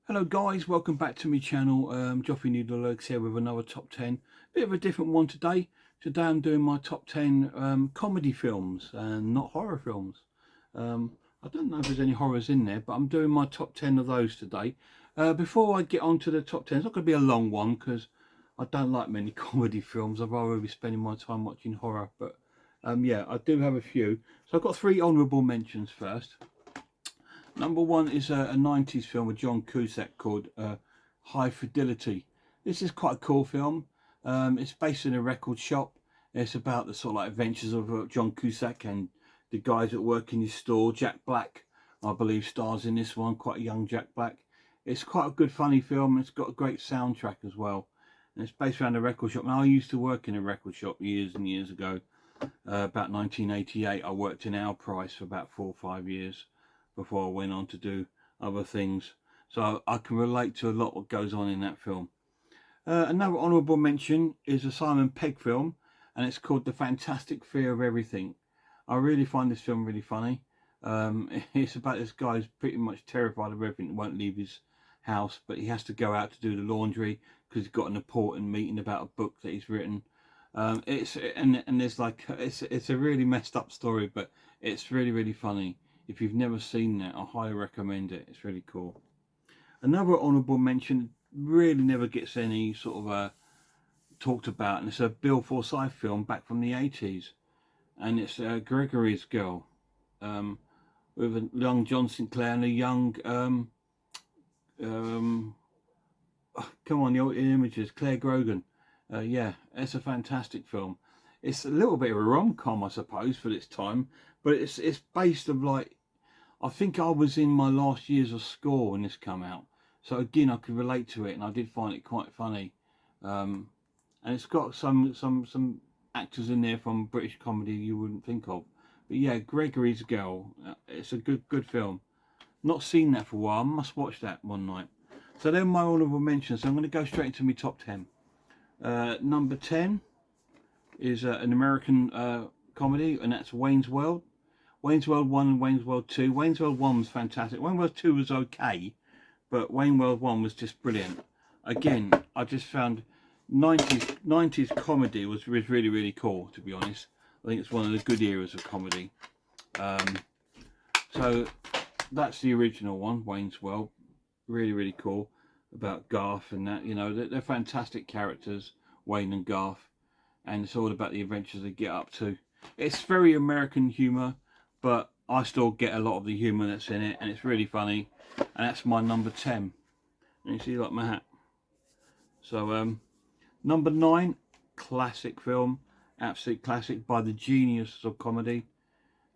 Hello guys, welcome back to my channel. Joffrey Needle Alerts here with another top 10. Bit of a different one today. Today I'm doing my top 10 comedy films and not horror films. I don't know if there's any horrors in there, but I'm doing my top 10 of those today. Before I get on to the top 10, it's not going to be a long one because I don't like many comedy films. I'd rather be spending my time watching horror. But yeah, I do have a few. So I've got three honourable mentions first. Number one is a 90s film with John Cusack called High Fidelity. This is quite a cool film. It's based in a record shop. It's about the sort of like adventures of John Cusack and the guys that work in his store. Jack Black, I believe, stars in this one. Quite a young Jack Black. It's quite a good, funny film. It's got a great soundtrack as well. And it's based around a record shop. And I used to work in a record shop years and years ago. About 1988, I worked in Our Price for about 4 or 5 years before I went on to do other things. So I can relate to a lot what goes on in that film. Another honourable mention is a Simon Pegg film, and it's called The Fantastic Fear of Everything. I really find this film really funny. It's about this guy who's pretty much terrified of everything, won't leave his house, but he has to go out to do the laundry because he's got an important meeting about a book that he's written. There's like it's a really messed up story, but it's really funny. If you've never seen that, I highly recommend it. It's really cool. Another honourable mention really never gets any sort of talked about, and it's a Bill Forsyth film back from the 80s, and it's Gregorys Girl, with a young John Sinclair and a young come on, the old images, Claire Grogan. Yeah, it's a fantastic film. It's a little bit of a rom-com, I suppose, for its time, but it's based of like, I think I was in my last years of school when this came out, so again I could relate to it, and I did find it quite funny. And it's got some actors in there from British comedy you wouldn't think of. But yeah, Gregorys Girl, it's a good film. Not seen that for a while. I must watch that one night. So they're my honourable mentions. So I'm going to go straight into my top 10. Number 10 is an American comedy, and that's Wayne's World. Wayne's World 1 and Wayne's World 2. Wayne's World 1 was fantastic. Wayne's World 2 was okay, but Wayne's World 1 was just brilliant. Again, I just found 90s comedy was really cool, to be honest. I think it's one of the good eras of comedy. So that's the original one, Wayne's World. Really cool, about Garth and that. You know, they're fantastic characters, Wayne and Garth, and it's all about the adventures they get up to. It's very American humour, but I still get a lot of the humour that's in it, and it's really funny. And that's my number 10. And you see, like my hat. So number 9, classic film, absolute classic by the genius of comedy,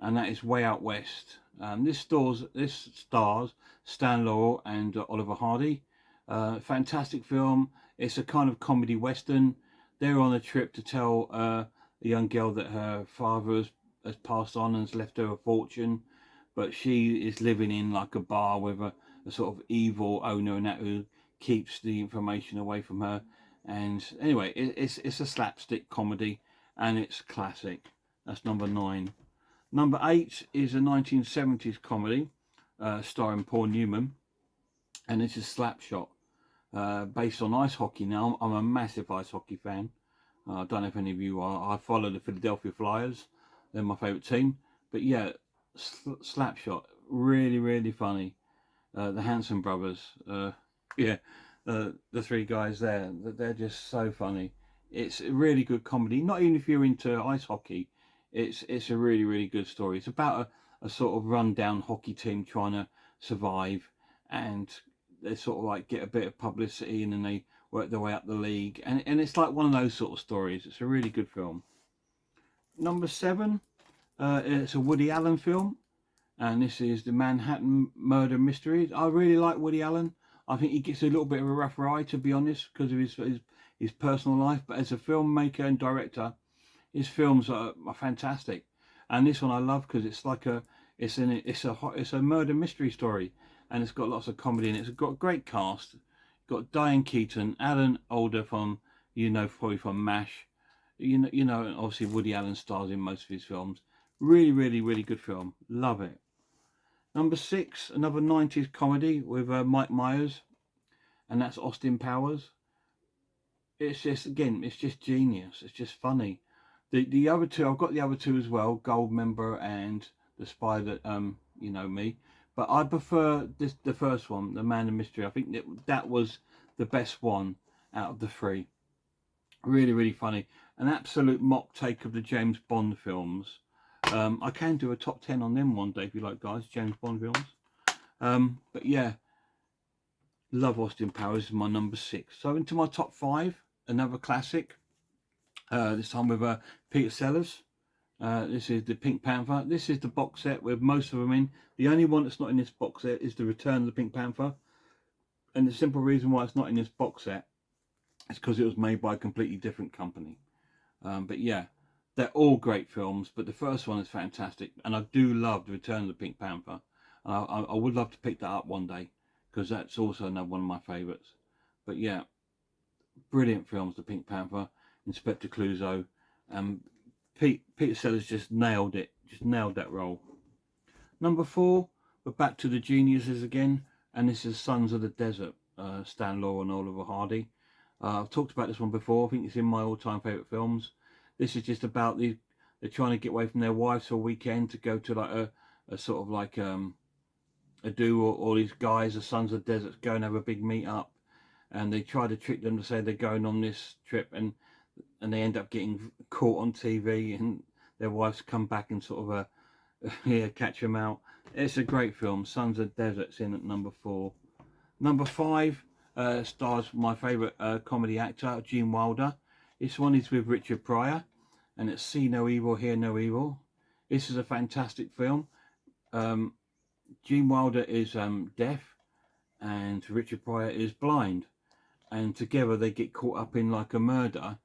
and that is Way Out West. This stars Stan Laurel and Oliver Hardy. Fantastic film. It's a kind of comedy western. They're on a trip to tell a young girl that her father has passed on and has left her a fortune, but she is living in like a bar with a sort of evil owner and that, who keeps the information away from her. And anyway, it's a slapstick comedy, and it's classic. That's number 9. Number 8 is a 1970s comedy starring Paul Newman, and this is Slapshot, based on ice hockey. Now, I'm a massive ice hockey fan. I don't know if any of you are. I follow the Philadelphia Flyers. They're my favourite team. But yeah, Slapshot, really funny. The Hanson brothers, yeah, the three guys there, they're just so funny. It's a really good comedy. Not even if you're into ice hockey, it's a really good story. It's about a sort of rundown hockey team trying to survive, and they sort of like get a bit of publicity, and then they work their way up the league, and it's like one of those sort of stories. It's a really good film. Number 7, it's a Woody Allen film, and this is the Manhattan Murder Mysteries. I really like Woody Allen. I think he gets a little bit of a rough ride, to be honest, because of his personal life, but as a filmmaker and director, his films are fantastic. And this one I love because it's like it's a murder mystery story, and it's got lots of comedy in it. It's got a great cast. It's got Diane Keaton, Alan Alda from, probably from MASH, and obviously Woody Allen stars in most of his films. Really good film. Love it. Number 6, another 90s comedy with Mike Myers. and that's Austin Powers. It's just, again, it's just genius. It's just funny. The other two, I've got the other two as well, Goldmember and The Spy That You Know Me. But I prefer the first one, The Man of Mystery. I think that was the best one out of the three. Really, really funny. An absolute mock take of the James Bond films. I can do a top 10 on them one day if you like, guys, James Bond films. But yeah, love Austin Powers is my number 6. So into my top 5, another classic. This time with Peter Sellers. This is the Pink Panther. This is the box set with most of them in. The only one that's not in this box set is the Return of the Pink Panther. And the simple reason why it's not in this box set is because it was made by a completely different company. But yeah, they're all great films, but the first one is fantastic. And I do love the Return of the Pink Panther. I would love to pick that up one day, because that's also another one of my favourites. But yeah, brilliant films, the Pink Panther, Inspector Clouseau. Peter Sellers just nailed it, just nailed that role. Number 4, we're back to the geniuses again, and this is Sons of the Desert, Stan Laurel and Oliver Hardy. I've talked about this one before. I think it's in my all-time favourite films. This is just about they're trying to get away from their wives for a weekend to go to like a sort of like a do, or all these guys, the Sons of the Desert, go and have a big meet up, and they try to trick them to say they're going on this trip, and they end up getting caught on TV, and their wives come back and sort of yeah, catch them out. It's a great film. Sons of the Desert's in at number 4. Number 5 stars my favourite comedy actor, Gene Wilder. This one is with Richard Pryor, and it's See No Evil, Hear No Evil. This is a fantastic film. Gene Wilder is deaf, and Richard Pryor is blind, and together they get caught up in like a murder,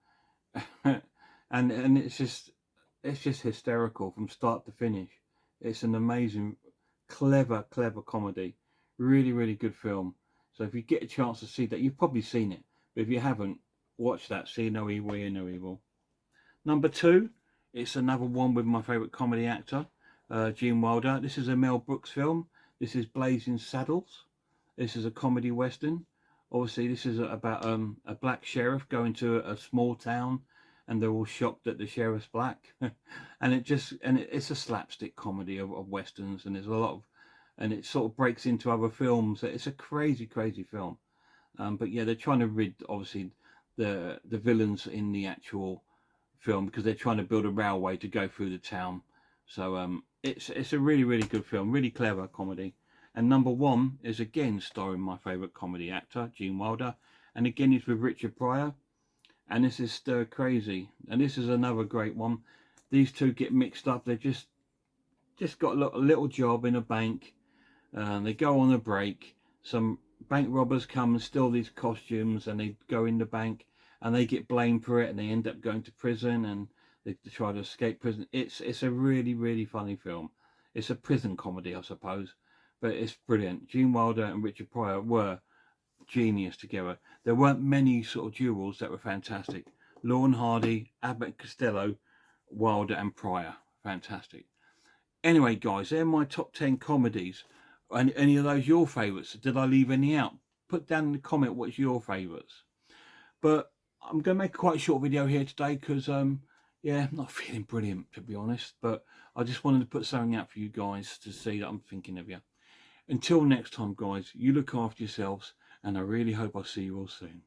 and it's just hysterical from start to finish. It's an amazing, clever comedy. Really, really good film. So if you get a chance to see that, you've probably seen it, but if you haven't, watch that. See No Evil, Hear No Evil. Number 2, it's another one with my favourite comedy actor, Gene Wilder. This is a Mel Brooks film. This is Blazing Saddles. This is a comedy western. Obviously, this is about a black sheriff going to a small town, and they're all shocked that the sheriff's black. and it's a slapstick comedy of westerns, and there's a lot of, and it sort of breaks into other films. It's a crazy film. But yeah, they're trying to rid, obviously, the villains in the actual film, because they're trying to build a railway to go through the town. So it's a really good film, really clever comedy. And number 1 is again starring my favourite comedy actor, Gene Wilder, and again it's with Richard Pryor, and this is Stir Crazy, and this is another great one. These two get mixed up. They just got a little job in a bank. They go on a break. Some bank robbers come and steal these costumes, and they go in the bank, and they get blamed for it, and they end up going to prison, and they try to escape prison. It's a really funny film. It's a prison comedy, I suppose, but it's brilliant. Gene Wilder and Richard Pryor were genius together. There weren't many sort of duels that were fantastic. Laurel Hardy, Abbott and Costello, Wilder and Pryor, fantastic. Anyway, guys, they're my top 10 comedies. And any of those your favourites? Did I leave any out? Put down in the comment what's your favourites. But I'm going to make quite a short video here today, because yeah, I'm not feeling brilliant, to be honest, but I just wanted to put something out for you guys to see that I'm thinking of you. Until next time, guys, you look after yourselves, and I really hope I see you all soon.